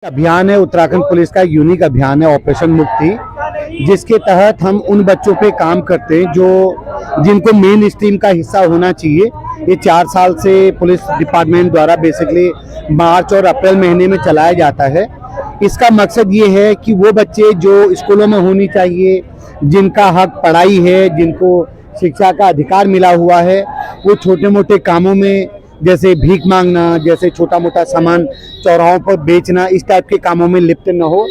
अभियान है उत्तराखंड पुलिस का यूनिक अभियान है ऑपरेशन मुक्ति, जिसके तहत हम उन बच्चों पे काम करते हैं जो जिनको मेन स्ट्रीम का हिस्सा होना चाहिए। ये 4 साल से पुलिस डिपार्टमेंट द्वारा बेसिकली मार्च और अप्रैल महीने में चलाया जाता है। इसका मकसद ये है कि वो बच्चे जो स्कूलों में होनी चाहिए, जिनका हक पढ़ाई है, जिनको शिक्षा का अधिकार मिला हुआ है, वो छोटे मोटे कामों में जैसे भीख मांगना, जैसे छोटा मोटा सामान चौराहों पर बेचना, इस टाइप के कामों में लिप्त न हो।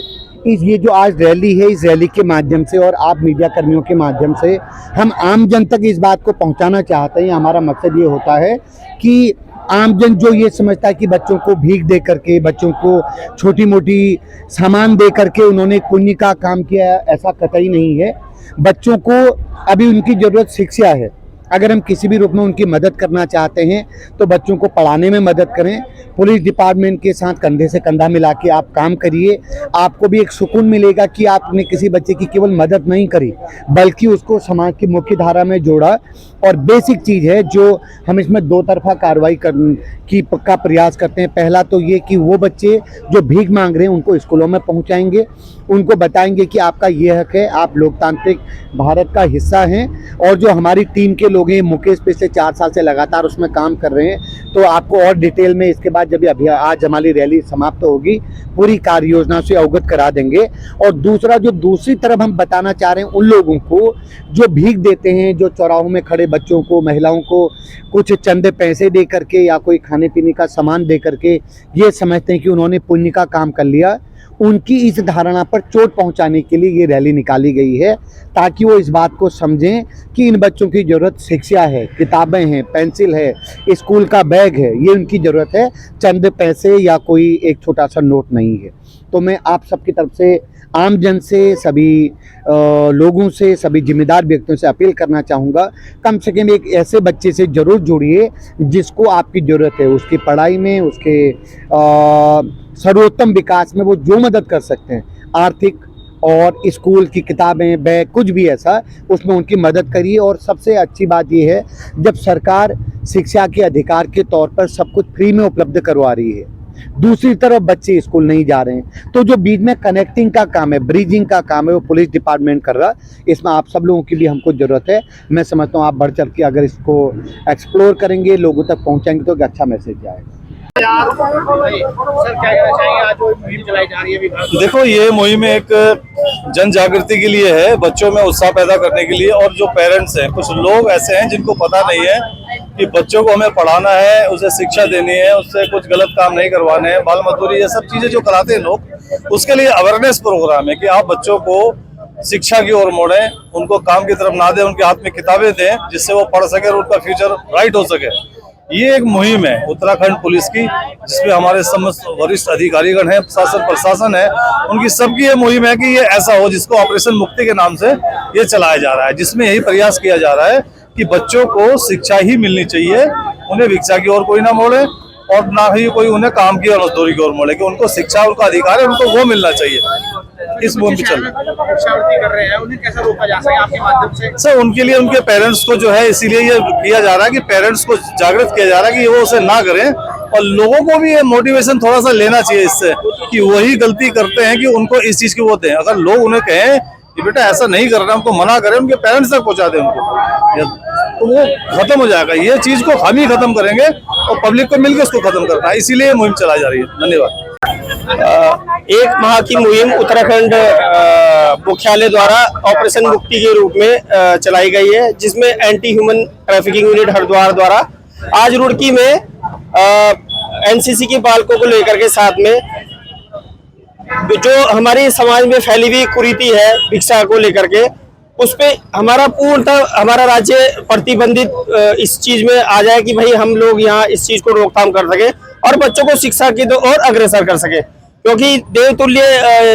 ये जो आज रैली है, इस रैली के माध्यम से और आप मीडिया कर्मियों के माध्यम से हम आम जन तक इस बात को पहुंचाना चाहते हैं। हमारा मकसद ये होता है कि आम जन जो ये समझता है कि बच्चों को भीख दे करके, बच्चों को छोटी मोटी सामान दे करके उन्होंने पुण्य का काम किया, ऐसा कतई नहीं है। बच्चों को अभी उनकी ज़रूरत शिक्षा है। अगर हम किसी भी रूप में उनकी मदद करना चाहते हैं तो बच्चों को पढ़ाने में मदद करें। पुलिस डिपार्टमेंट के साथ कंधे से कंधा मिला के आप काम करिए। आपको भी एक सुकून मिलेगा कि आपने किसी बच्चे की केवल मदद नहीं करी, बल्कि उसको समाज की मुख्य धारा में जोड़ा। और बेसिक चीज़ है जो हम इसमें दो तरफा कार्रवाई का प्रयास करते हैं। पहला तो ये कि वो बच्चे जो भीख मांग रहे हैं उनको स्कूलों में पहुँचाएंगे, उनको बताएंगे कि आपका ये हक है, आप लोकतांत्रिक भारत का हिस्सा हैं। और जो हमारी टीम के लोग हैं, मुकेश पिछले 4 साल से लगातार उसमें काम कर रहे हैं, तो आपको और डिटेल में इसके बाद जब आज हमारी रैली समाप्त होगी पूरी कार्य योजना से अवगत करा देंगे। और दूसरा, जो दूसरी तरफ हम बताना चाह रहे हैं उन लोगों को जो भीख देते हैं, जो चौराहों में खड़े बच्चों को, महिलाओं को कुछ चंद पैसे दे करके या कोई खाने पीने का सामान दे करके ये समझते हैं कि उन्होंने पुण्य का काम कर लिया, उनकी इस धारणा पर चोट पहुंचाने के लिए ये रैली निकाली गई है, ताकि वो इस बात को समझें कि इन बच्चों की ज़रूरत शिक्षा है, किताबें हैं, पेंसिल है, स्कूल का बैग है, ये उनकी ज़रूरत है, चंद पैसे या कोई एक छोटा सा नोट नहीं है। तो मैं आप सबकी तरफ से, आम जन से, सभी लोगों से, सभी जिम्मेदार व्यक्तियों से अपील करना चाहूँगा, कम से कम एक ऐसे बच्चे से ज़रूर जुड़िए जिसको आपकी ज़रूरत है, उसकी पढ़ाई में, उसके सर्वोत्तम विकास में वो जो मदद कर सकते हैं, आर्थिक और स्कूल की किताबें, बैग, कुछ भी ऐसा, उसमें उनकी मदद करिए। और सबसे अच्छी बात ये है, जब सरकार शिक्षा के अधिकार के तौर पर सब कुछ फ्री में उपलब्ध करवा रही है, दूसरी तरफ बच्चे स्कूल नहीं जा रहे हैं, तो जो बीच में कनेक्टिंग का काम है, ब्रिजिंग का काम है, वो पुलिस डिपार्टमेंट कर रहा है। इसमें आप सब लोगों की भी हमको ज़रूरत है। मैं समझता हूँ आप बढ़ चढ़ के अगर इसको एक्सप्लोर करेंगे, लोगों तक पहुँचाएंगे तो एक अच्छा मैसेज जाएगा। सर क्या कहना चाहिए, आज जो मुहिम चलाई जा रही है विभाग? देखो, ये मुहिम एक जन जागृति के लिए है, बच्चों में उत्साह पैदा करने के लिए। और जो पेरेंट्स हैं, कुछ लोग ऐसे हैं जिनको पता नहीं है कि बच्चों को हमें पढ़ाना है, उसे शिक्षा देनी है, उससे कुछ गलत काम नहीं करवाने हैं, बाल मजदूरी, ये सब चीजें जो कराते हैं लोग, उसके लिए अवेयरनेस प्रोग्राम है कि आप बच्चों को शिक्षा की ओर मोड़ें, उनको काम की तरफ ना दें, उनके हाथ में किताबें दें जिससे वो पढ़ सके और उनका फ्यूचर राइट हो सके। ये एक मुहिम है उत्तराखंड पुलिस की, जिसमें हमारे समस्त वरिष्ठ अधिकारीगण हैं, प्रशासन है, उनकी सबकी ये मुहिम है कि ये ऐसा हो जिसको ऑपरेशन मुक्ति के नाम से ये चलाया जा रहा है, जिसमें यही प्रयास किया जा रहा है कि बच्चों को शिक्षा ही मिलनी चाहिए, उन्हें भिक्षा की ओर कोई ना मोड़े और ना ही कोई उन्हें काम की और मजदूरी की ओर मोड़े, कि उनको शिक्षा, उनका अधिकार है, उनको वो मिलना चाहिए। इस मुहिम चल कर रहे हैं, उन्हें कैसे रोका जा सके आपके माध्यम से? सर, उनके लिए उनके पेरेंट्स को जो है, इसीलिए ये किया जा रहा है कि पेरेंट्स को जागृत किया जा रहा है कि वो उसे ना करें, और लोगों को भी ये मोटिवेशन थोड़ा सा लेना चाहिए इससे कि वही गलती करते हैं कि उनको इस चीज की वो दें। अगर लोग उन्हें कहें कि बेटा ऐसा नहीं करना, उनको मना करें, उनके पेरेंट्स तक पहुंचा दें उनको, तो वो खत्म हो जाएगा। ये चीज को हम ही खत्म करेंगे और पब्लिक को मिलकर उसको खत्म करना है, इसीलिए मुहिम चलाई जा रही है। धन्यवाद। एक माह की मुहिम उत्तराखंड मुख्यालय द्वारा ऑपरेशन मुक्ति के रूप में चलाई गई है, जिसमें anti human trafficking unit Haridwar द्वारा आज रुड़की में एनसीसी के बालकों को लेकर के साथ में जो हमारे समाज में फैली हुई कुरीति है भिक्षा को लेकर के, उस पे हमारा पूर्णतः हमारा राज्य प्रतिबंधित इस चीज में आ जाए कि भाई हम लोग यहाँ इस चीज को रोकथाम कर सके और बच्चों को शिक्षा की ओर अग्रसर कर सके। क्योंकि देवतुल्य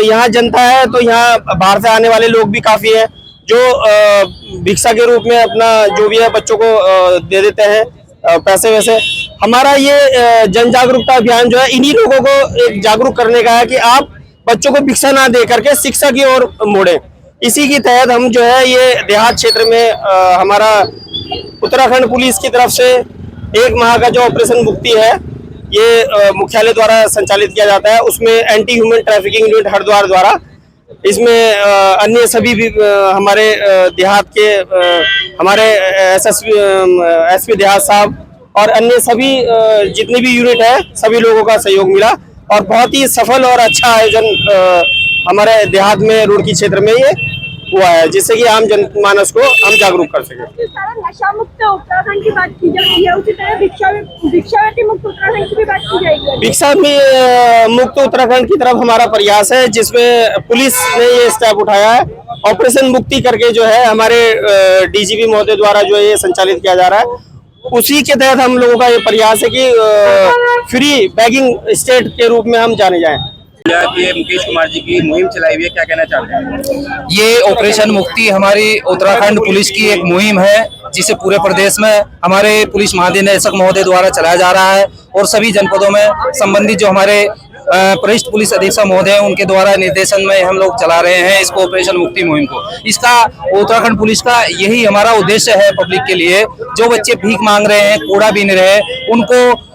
यहाँ जनता है, तो यहाँ बाहर से आने वाले लोग भी काफी हैं जो भिक्षा के रूप में अपना जो भी है बच्चों को दे देते हैं पैसे वैसे। हमारा ये जन जागरूकता अभियान जो है इन्हीं लोगों को एक जागरूक करने का है कि आप बच्चों को भिक्षा ना दे करके शिक्षा की ओर मोड़े। इसी के तहत हम जो है ये देहात क्षेत्र में हमारा उत्तराखंड पुलिस की तरफ से 1 माह का जो ऑपरेशन मुक्ति है ये मुख्यालय द्वारा संचालित किया जाता है। उसमें anti human trafficking unit Haridwar द्वारा, इसमें अन्य सभी भी हमारे देहात के हमारे एसपी देहात साहब और अन्य सभी जितने भी यूनिट है, सभी लोगों का सहयोग मिला और बहुत ही सफल और अच्छा आयोजन हमारे देहात में रुड़की क्षेत्र में ये हुआ है, जिससे कि आम जनमानस को हम जागरूक कर सके। जिस तरह नशा मुक्त उत्तराखंड की बात की जाती है, उसी तरह भिक्षावृत्ति मुक्त उत्तराखंड की भी बात की जाएगी। भिक्षा मुक्त उत्तराखंड की तरफ हमारा प्रयास है, जिसमें पुलिस ने ये स्टेप उठाया है। ऑपरेशन मुक्ति करके जो है हमारे डीजीपी महोदय द्वारा जो ये संचालित किया जा रहा है, उसी के तहत हम लोगों का ये प्रयास है कि फ्री बैगिंग स्टेट के रूप में हम जाने जाएं। ये मुकेश कुमार जी की मुहिम चलाई हुई है, क्या कहना चाहते हैं? ये ऑपरेशन मुक्ति हमारी उत्तराखंड पुलिस की एक मुहिम है, जिसे पूरे प्रदेश में हमारे पुलिस महानिदेशक महोदय द्वारा चलाया जा रहा है और सभी जनपदों में संबंधित जो हमारे वरिष्ठ पुलिस अधीक्षक महोदय उनके द्वारा निर्देशन में हम लोग चला रहे हैं इसको, ऑपरेशन मुक्ति मुहिम को। इसका उत्तराखंड पुलिस का यही हमारा उद्देश्य है पब्लिक के लिए। जो बच्चे भीख मांग रहे हैं, कूड़ा बीन रहे हैं, उनको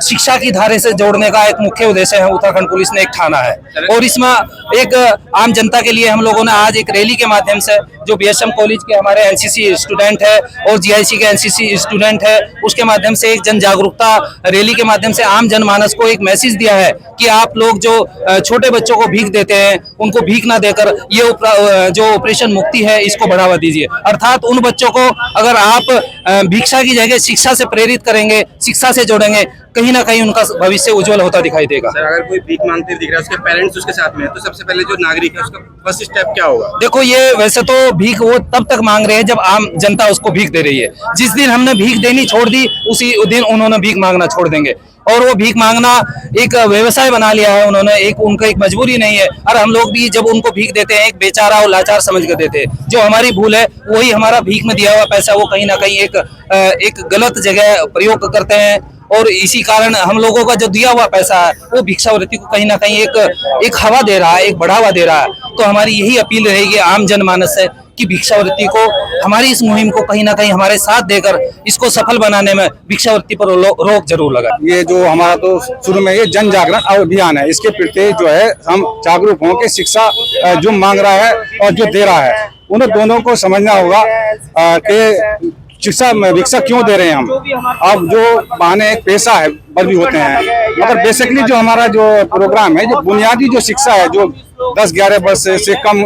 शिक्षा की धारे से जोड़ने का एक मुख्य उद्देश्य है उत्तराखंड पुलिस ने एक ठाना है। और इसमें एक आम जनता के लिए हम लोगों ने आज एक रैली के माध्यम से, जो बीएसएम कॉलेज के हमारे एनसीसी स्टूडेंट है और जीआईसी के एनसीसी स्टूडेंट है, उसके माध्यम से एक जन जागरूकता रैली के माध्यम से आम जनमानस को एक मैसेज दिया है कि आप लोग जो छोटे बच्चों को भीख देते हैं, उनको भीख ना देकर ये जो ऑपरेशन मुक्ति है इसको बढ़ावा दीजिए। अर्थात उन बच्चों को अगर आप भिक्षा की जगह शिक्षा से प्रेरित करेंगे, शिक्षा से जोड़ेंगे, कहीं ना कहीं उनका भविष्य उज्जवल होता दिखाई देगा। सर, अगर कोई भीख मांगते दिख रहा है, उसके पेरेंट्स उसके साथ में है, तो सबसे पहले जो नागरिक है उसका फर्स्ट स्टेप क्या होगा? देखो, ये वैसे तो भीख वो तब तक मांग रहे हैं जब आम जनता उसको भीख दे रही है। जिस दिन हमने भीख देनी छोड़ दी, उसी दिन उन्होंने भीख मांगना छोड़ देंगे और वो भीख मांगना एक व्यवसाय बना लिया है उन्होंने, उनका एक मजबूरी नहीं है। और हम लोग भी जब उनको भीख देते हैं, एक बेचारा और लाचार समझ कर देते हैं। जो हमारी भूल है, वही हमारा भीख में दिया हुआ पैसा वो कहीं ना कहीं एक गलत जगह प्रयोग करते हैं और इसी कारण हम लोगों का जो दिया हुआ पैसा है वो भिक्षावृत्ति को कहीं ना कहीं एक हवा दे रहा है, एक बढ़ावा दे रहा है। तो हमारी यही अपील रहेगी आम जनमानस से कि भिक्षावृत्ति को, हमारी इस मुहिम को कहीं ना कहीं हमारे साथ देकर इसको सफल बनाने में भिक्षावृत्ति पर रोक जरूर लगा। ये जो हमारा तो शुरू में ये जन जागरण अभियान है, इसके प्रति जो है हम जागरूक हों कि शिक्षा जो मांग रहा है और जो दे रहा है, उन दोनों को समझना होगा कि शिक्षा में भिक्षा क्यों दे रहे हैं हम। अब जो बहाने एक पेशा है पर भी होते हैं, मगर बेसिकली जो हमारा जो प्रोग्राम है, जो बुनियादी जो शिक्षा है, जो 10-11 वर्ष से कम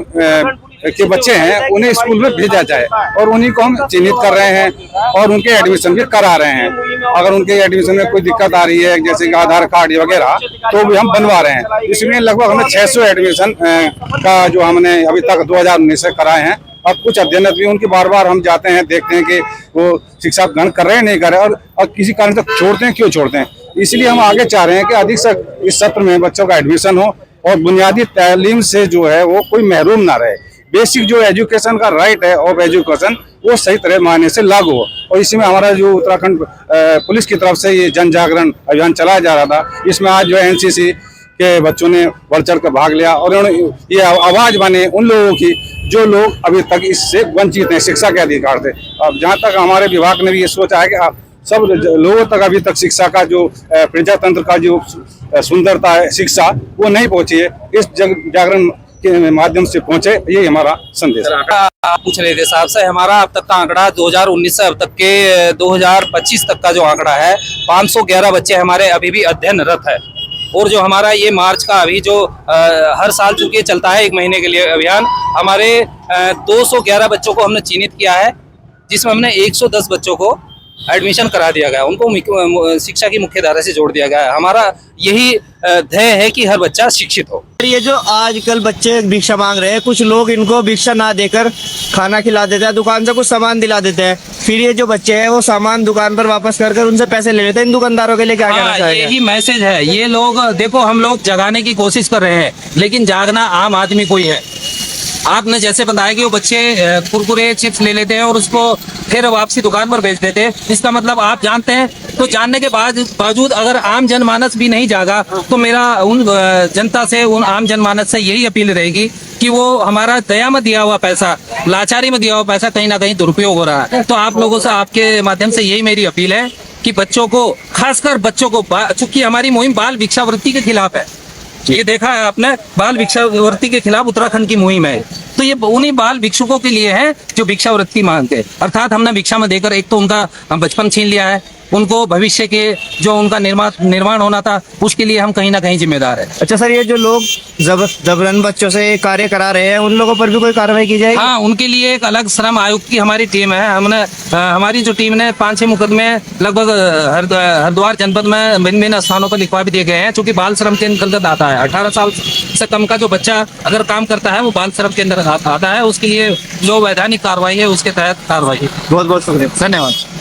के बच्चे हैं, उन्हें स्कूल में भेजा जाए और उन्हीं को हम चिन्हित कर रहे हैं और उनके एडमिशन भी करा रहे हैं। अगर उनके एडमिशन में कोई दिक्कत आ रही है, जैसे कि आधार कार्ड वगैरह, तो भी हम बनवा रहे हैं। इसमें लगभग हमने 600 एडमिशन का जो हमने अभी तक 2019 से कराए हैं। और कुछ अध्ययन भी उनकी बार बार हम जाते हैं, देखते हैं कि वो शिक्षा ग्रहण कर रहे हैं नहीं कर रहे, और किसी कारण से छोड़ते हैं, क्यों छोड़ते हैं। इसलिए हम आगे चाह रहे हैं कि अधिक से इस सत्र में बच्चों का एडमिशन हो और बुनियादी तालीम से जो है वो कोई महरूम ना रहे। बेसिक जो एजुकेशन का राइट है ऑफ एजुकेशन, वो सही तरह मायने से लागू हो। और इसमें हमारा जो उत्तराखंड पुलिस की तरफ से ये जन जागरण अभियान चलाया जा रहा था, इसमें आज जो एनसीसी के बच्चों ने बढ़ चढ़ कर भाग लिया और उन्होंने ये आवाज बने उन लोगों की जो लोग अभी तक इससे वंचित हैं शिक्षा के अधिकार से। अब जहाँ तक हमारे विभाग ने भी ये सोचा है कि सब लोगों तक अभी तक शिक्षा का जो प्रजातंत्र का जो सुंदरता है, शिक्षा वो नहीं पहुंची है, इस जागरण के माध्यम से पहुंचे, ये हमारा संदेश है। आप पूछ रहे थे साहब से, हमारा अब तक का आंकड़ा 2019 से अब तक के 2025 तक का जो आंकड़ा है, 511 बच्चे हमारे अभी भी अध्ययनरत है। और जो हमारा ये मार्च का अभी जो हर साल चूंकि चलता है 1 महीने के लिए अभियान, हमारे 211 बच्चों को हमने चिन्हित किया है, जिसमें हमने 110 बच्चों को एडमिशन करा दिया गया, उनको शिक्षा की मुख्य धारा से जोड़ दिया गया है। हमारा यही ध्येय है कि हर बच्चा शिक्षित हो। ये जो आजकल बच्चे भिक्षा मांग रहे हैं, कुछ लोग इनको भिक्षा ना देकर खाना खिला देते हैं, दुकान से कुछ सामान दिला देते हैं, फिर ये जो बच्चे हैं वो सामान दुकान पर वापस कर उनसे पैसे ले लेते हैं। इन दुकानदारों के लिए क्या कहना चाहिए? यही मैसेज है। ये लोग देखो, हम लोग जगाने की कोशिश कर रहे हैं, लेकिन जागना आम आदमी को ही है। आपने जैसे बताया कि वो बच्चे कुरकुरे चिप्स ले लेते हैं और उसको फिर वापसी दुकान पर बेच देते हैं, इसका मतलब आप जानते हैं। तो जानने के बावजूद अगर आम जनमानस भी नहीं जागा, तो मेरा उन जनता से, उन आम जनमानस से यही अपील रहेगी कि वो हमारा दया में दिया हुआ पैसा, लाचारी में दिया हुआ पैसा कहीं ना कहीं दुरुपयोग हो रहा है। तो आप लोगों से, आपके माध्यम से यही मेरी अपील है कि बच्चों को, खासकर बच्चों को, चूंकि हमारी मुहिम बाल भिक्षावृत्ति के खिलाफ है, ये देखा है आपने, बाल भिक्षावृत्ति के खिलाफ उत्तराखंड की मुहिम है। तो ये उन्हीं बाल भिक्षुकों के लिए है जो भिक्षावृत्ति मांगते हैं, अर्थात हमने भिक्षा में देकर एक तो उनका बचपन छीन लिया है, उनको भविष्य के जो उनका निर्माण होना था उसके लिए हम कहीं ना कहीं जिम्मेदार है। अच्छा सर, ये जो लोग जबरन बच्चों से कार्य करा रहे हैं उन लोगों पर भी कोई कार्रवाई की जाएगी? हाँ, उनके लिए एक अलग श्रम आयुक्त की हमारी टीम है। हमने हमारी जो टीम ने 5-6 मुकदमे लगभग हरिद्वार जनपद में भिन्न भिन्न स्थानों पर लिखवा भी दिए गए हैं, चूंकि बाल श्रम के अंतर्गत आता है। 18 साल से कम का जो बच्चा अगर काम करता है वो बाल श्रम के अंदर आता है, उसके लिए जो वैधानिक कार्रवाई है उसके तहत कार्रवाई। बहुत बहुत शुक्रिया, धन्यवाद।